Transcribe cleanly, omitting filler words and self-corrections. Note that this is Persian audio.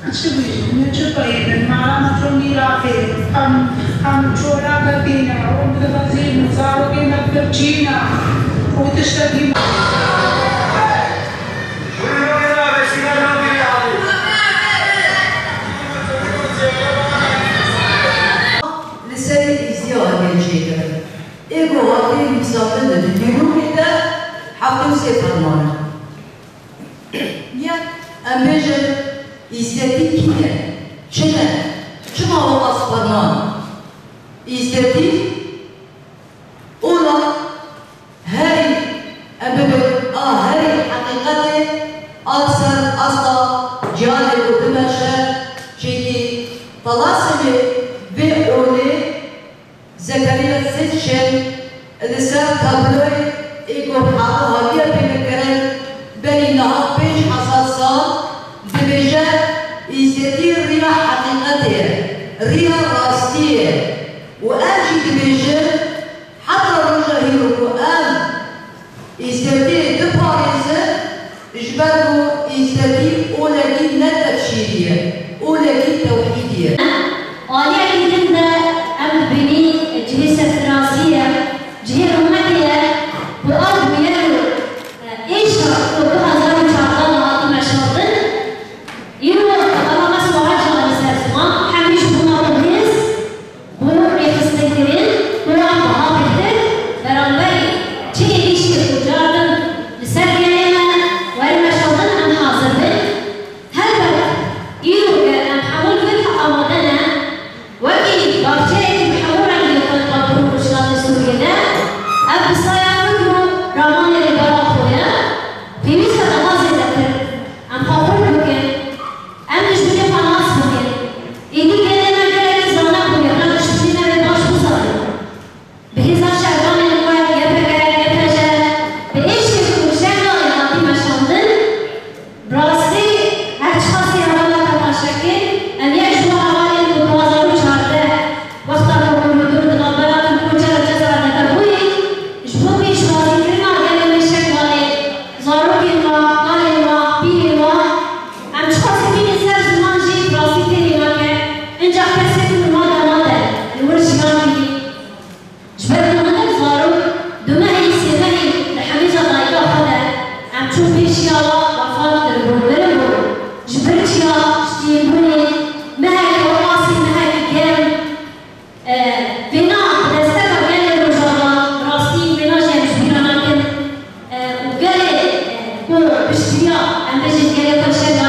Attribuisce il malatronì la fede, am ciora capina, o da vazino, zaro che na percina, o te stati لسه إزياء الجيدة. إيجو هذه مسافة الدنيا كده حتى سيفرمان. يا أمجد إزدادي كده. شما هو أصفرمان. إزدادي أولا هاي أمجد هاي حقيقة أكثر أصلا جانب ودمشق شيء طلاسمي بأولي زكريا سيتشن لسا تابلوي إيكو حاطو هاليا بمكرن بينها بيش حساسات دبجة إزدادي ريا حقيقتها ريا راستية وأجي دبجة حتى رجع هيروكو إزدادي دباريزة جبالو إزدادي أولاكي نتبشيرية أولاكي توحيدية عالية جدا أم بني جهة الدراسية جهة أمتية وأرض ميلو إيش وكها زاري شعبان هاتي مشاطن يلو أنا مسموعة جهة السلسمة حميش بنا بغيز بنا ريخ استيقرين بنا بها بهدر برانبري جهة إيش كتجاردن لسرقينا واري مشاطن أم حاضرين هل يلو أم حمول في الحق أمودنا وكي بارتين محورا يقول قبرو رشاد السورية أب صيافكو رامان البراخويا في مثل أغازي ذكر أم حقول بكين أم نجبني خلاص بكين إيدي كده نجري زانا بكين لا تشبسينا بباش بصاري بهزا شعبان الواحد يبقى بإيش يكون شعبان يغطي مشاندن براستي هالشخصي هوالا كماشاكين أم يجبوا هوالا المتوازرو شارده واختاروا بمدود الغبرات الموجة الجزرة نتبوي جبوكي شوازي كرنا غير المشاك غالي زاروكي الوا غالي الوا بيني الوا أم شخصي بيني سر زمان جي براسي تيني واكي انجا كسيت من مادا مادا الورش غامي جبت المدد زارو دمائي سيباني لحميزة ضايقة خدا أم تشوف بيشيالا وفاق البربربو جبرتيا شتيبوني مهك وراسي مهك الجيم بنا دستك وقال الرجالة راستي بنا جيم جبيرا لكن وقال بو بشتيا أم بجد قال كل شيء